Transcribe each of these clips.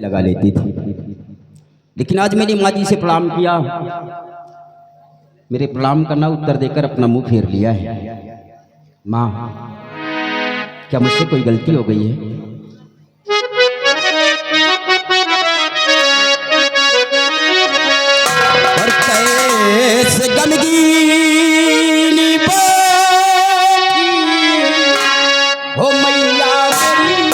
लगा लेती थी। लेकिन आज मेरी माँ जी से प्रणाम किया, मेरे प्रणाम करना उत्तर देकर अपना मुंह फेर लिया है। माँ, क्या मुझसे कोई गलती हो गई है? और कैसे गमगीनी बैठी हो मैया मेरी,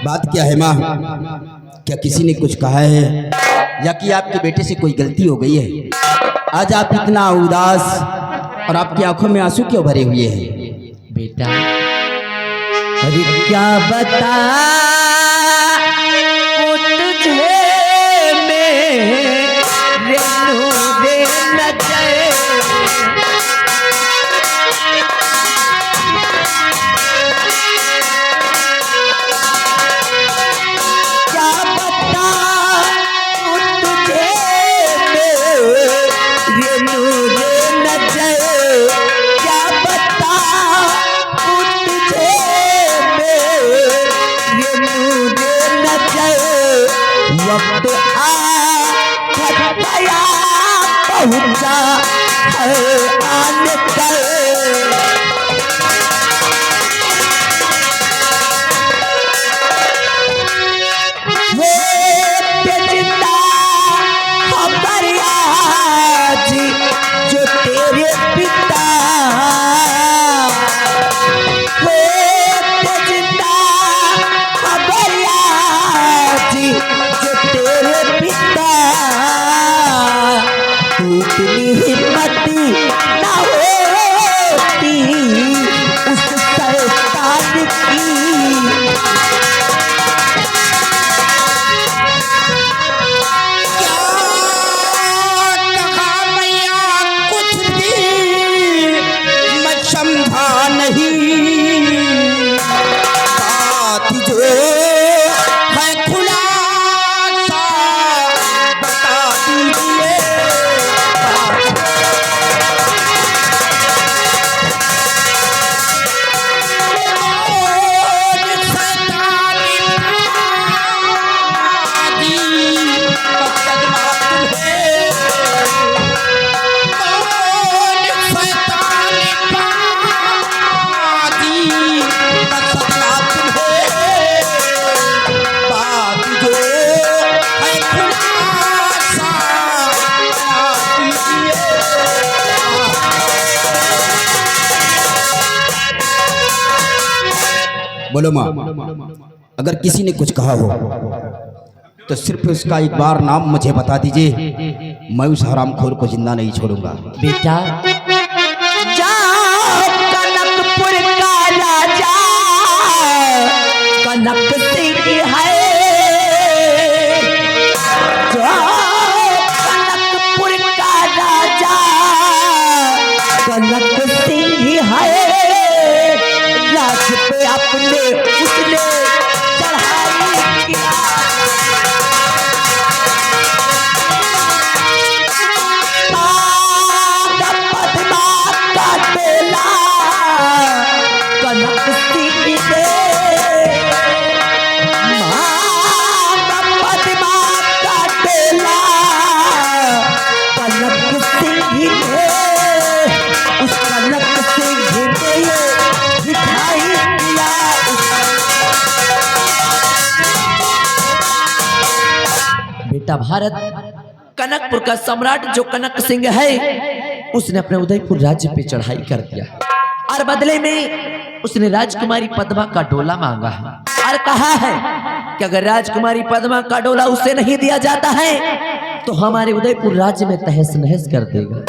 बात क्या है माँ? क्या किसी ने कुछ कहा है या कि आपके बेटे से कोई गलती हो गई है? आज आप इतना उदास और आपकी आंखों में आंसू क्यों भरे हुए हैं? बेटा, अरे क्या बता तुझे मेरे नूरे नजर, वक्त आया पहुंचा है आने कर, वो जिंदा खबरिया जी जो तेरे पिता, वो जिंदा खबरिया जी तेरे पिता, इतनी हिम्मत ना होती उस शैतान की, क्या कहा मैया कुछ भी मैं समझा नहीं, बात जो है खुला बोलो माँ, अगर किसी ने कुछ कहा हो तो सिर्फ उसका एक बार नाम मुझे बता दीजिए, मैं उस हरामखोर को जिंदा नहीं छोड़ूंगा। बेटा, जाओ कनकपुर का राजा कनक सिंह है, जाओ कनकपुर का राजा कनक सिंह है, राज पे अपने उसने चढ़ाई किया, पद्मा का बेला कनक सिंह ने, पद्मा का बेला कनक सिंह ने, उस बेटा भारत, कनकपुर का सम्राट जो कनक सिंह है, उसने अपने उदयपुर राज्य पे चढ़ाई कर दिया और बदले में उसने राजकुमारी पद्मा का डोला मांगा है और कहा है कि अगर राजकुमारी पद्मा का डोला उसे नहीं दिया जाता है तो हमारे उदयपुर राज्य में तहस नहस कर देगा।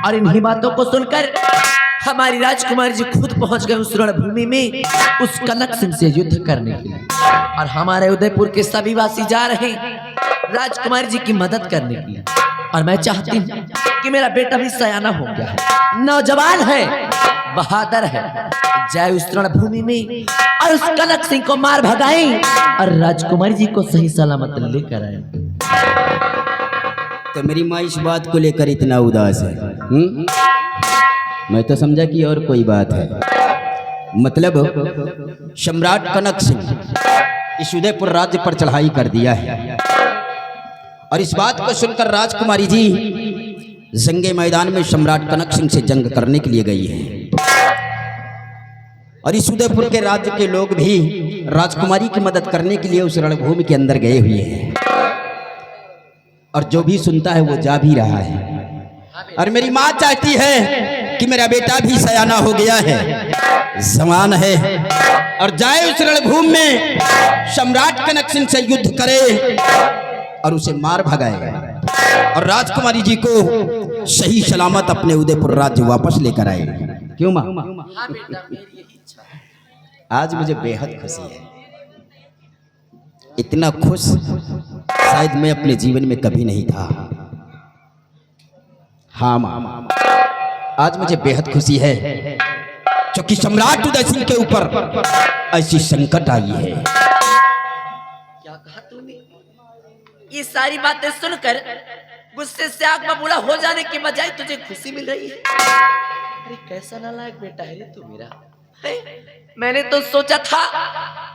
और इन्हीं बातों को सुनकर हमारी राजकुमारी जी खुद पहुंच गए उस रणभूमि में उस कनक सिंह से युद्ध करने के लिए। और हमारे उदयपुर के सभी वासी जा रहे हैं राजकुमारी जी की मदद करने के लिए। और मैं चाहती हूँ कि मेरा बेटा भी सयाना हो गया है, नौजवान है, बहादुर है, जाए उस रणभूमि में और उस कनक सिंह को मार भगाएं और राजकुमारी जी को सही सलामत लेकर आए। तो मेरी माँ इस बात को लेकर इतना उदास है? मैं तो समझा कि और कोई बात है। मतलब सम्राट कनक सिंह इस उदयपुर राज्य पर चढ़ाई कर दिया है और इस बात को सुनकर राजकुमारी जी जंगे मैदान में सम्राट कनक सिंह से जंग करने के लिए गई है। और इस उदयपुर के राज्य के लोग भी राजकुमारी की मदद करने के लिए उस रणभूमि के अंदर गए हुए हैं और जो भी सुनता है वो जा भी रहा है। और मेरी माँ चाहती है कि मेरा बेटा भी सयाना हो गया है, जवान है और जाए उस रणभूमि में सम्राट कनक सिंह से युद्ध करे और उसे मार भगाए और राजकुमारी जी को सही सलामत अपने उदयपुर राज्य वापस लेकर आए। क्यों माँ? आज मुझे बेहद खुशी है, इतना खुश शायद मैं अपने जीवन में कभी नहीं था। हाँ माँ, आज मुझे बेहद खुशी है क्योंकि सम्राट उदय सिंह के ऊपर ऐसी संकट आई है। क्या कहा तूने? ये सारी बातें सुनकर गुस्से से आग बबूला हो जाने के बजाय तुझे खुशी मिल रही है? अरे कैसा नालायक बेटा है रे तू मेरा। मैंने तो सोचा था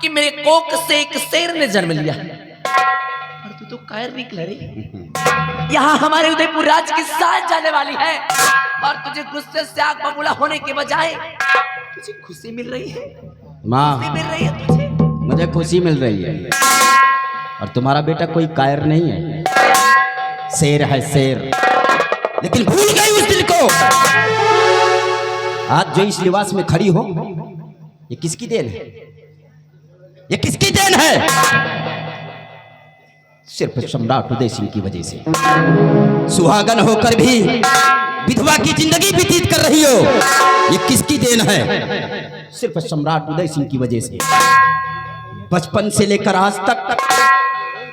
कि मेरे कोख से एक शेर ने जन्म लिया और तू तो कायर निकला रे। यहाँ हमारे उदयपुर राज्य की साथ जाने वाली है और तुझे गुस्से से आग बबूला होने के बजाय तुझे खुशी मिल रही है। माँ, खुशी मिल रही है तुझे? मुझे खुशी मिल रही है और तुम्हारा बेटा कोई कायर नहीं है, शेर है शेर। लेकिन भूल गई उस दिल को। आज जो इस लिबास में खड़ी हो ये किसकी देन है? ये किसकी देन है? सिर्फ सम्राट उदय सिंह की वजह से। सुहागन होकर भी विधवा की जिंदगी व्यतीत कर रही हो, ये किसकी देन है? सिर्फ सम्राट उदय सिंह की वजह से। बचपन से लेकर आज तक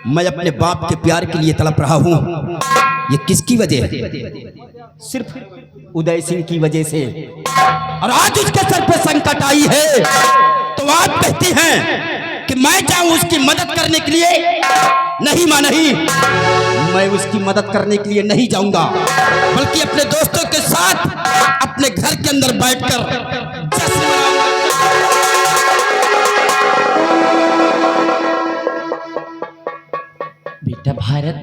मैं अपने बाप के प्यार के लिए तड़प रहा हूं, ये किसकी वजह है? सिर्फ उदय सिंह की वजह से। और आज उसके सर पे संकट आई है तो आप कहती हैं कि मैं जाऊं उसकी मदद करने के लिए? नहीं मां, नहीं, मैं उसकी मदद करने के लिए नहीं जाऊंगा, बल्कि अपने दोस्तों के साथ अपने घर के अंदर बैठकर जश्न मनाऊंगा। बेटा भारत,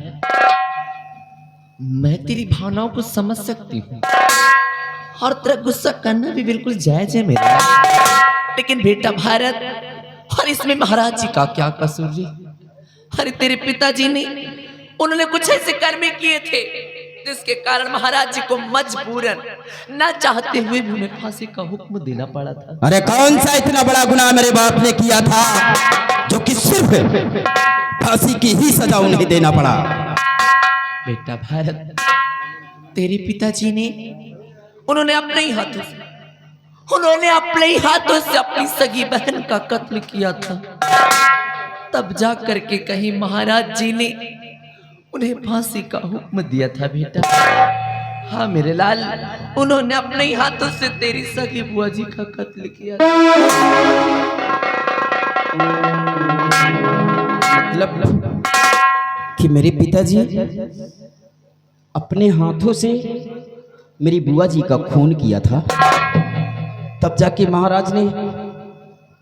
मैं तेरी भावनाओं को समझ सकती हूँ और तेरा गुस्सा करना भी बिल्कुल जायज है मेरा। लेकिन बेटा भारत, और इसमें महाराज जी का क्या कसूर जी? अरे तेरे पिताजी ने उन्होंने कुछ ऐसे कर्म किए थे जिसके कारण महाराज जी को मजबूरन ना चाहते हुए भी उन्हें फांसी का हुक्म देना पड़ा था। अरे कौन सा इतना बड़ा गुनाह मेरे बाप ने किया था जो कि सिर्फ फांसी की ही सजा उन्हें देना पड़ा? बेटा भारत, तेरे पिताजी ने उन्होंने अपने ही हाथों से अपनी सगी बहन का कत्ल किया था। तब जा करके कहीं महाराज जी ने उन्हें फांसी का हुक्म दिया था। बेटा हाँ मेरे लाल, उन्होंने अपने ही हाथों से तेरी सगी बुआ जी का कत्ल किया था। मतलब कि मेरे पिताजी अपने हाथों से मेरी बुआ जी का खून किया था, तब जाके महाराज ने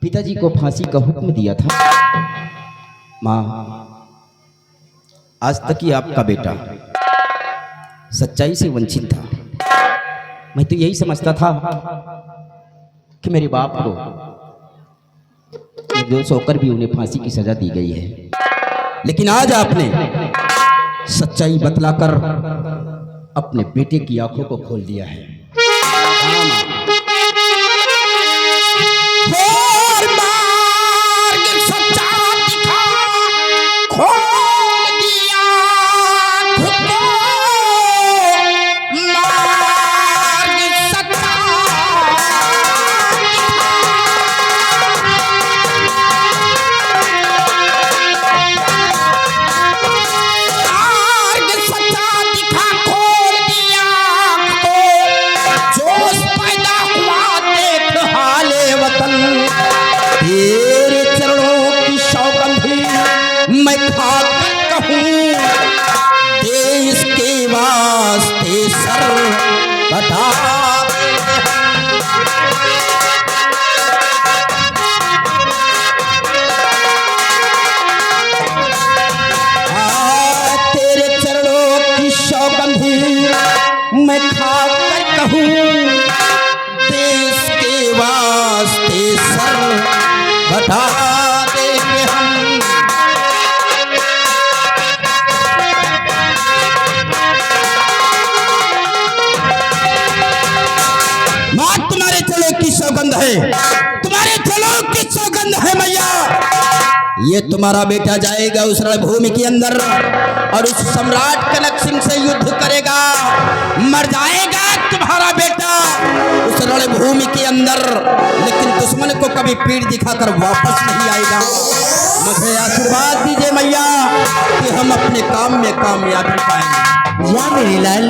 पिताजी को फांसी का हुक्म दिया था। माँ, आज तक ही आपका बेटा सच्चाई से वंचित था। मैं तो यही समझता था कि मेरे बाप को निर्दोष होकर भी उन्हें फांसी की सजा दी गई है, लेकिन आज आपने सच्चाई बतलाकर अपने बेटे की आंखों को खोल दिया है। और मार्ग सच्चा दिखा, खोल दिया खुद को, मार्ग सच्चा मार्ग सच्चा दिखा, खोल दिया खुद को, जोश पैदा हुआ देख हाले वतन, तेरे चरणों की सौगंधी मैं खाकर कहूँ, देश के वास्ते सर कटा तेरे चरणों की सौगंधी मैं खाकर कहूँ, देश के वास्ते सर कटा देंगे हम। मां तुम्हारे चलो की सौगंध है, तुम्हारे चलो की सौगंध है मैया, ये तुम्हारा बेटा जाएगा उस रणभूमि के अंदर और उस सम्राट कनक सिंह से युद्ध करेगा, मर जाएगा तुम्हारा बेटा उस रणभूमि के अंदर, लेकिन दुश्मन को कभी पीठ दिखाकर वापस नहीं आएगा। मुझे आशीर्वाद दीजिए मैया कि हम अपने काम में कामयाबी पाएंगे। या मेरे लाल,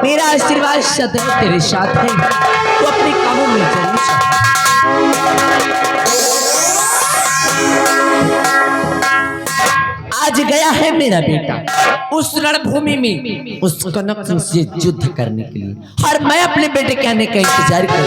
मेरा आशीर्वाद सदैव तेरे साथ है, तो अपने कामों में जरूर सफल। आज गया है मेरा बेटा उस रणभूमि में उस कनक सिंह से युद्ध करने के लिए, और मैं अपने बेटे के आने का इंतजार कर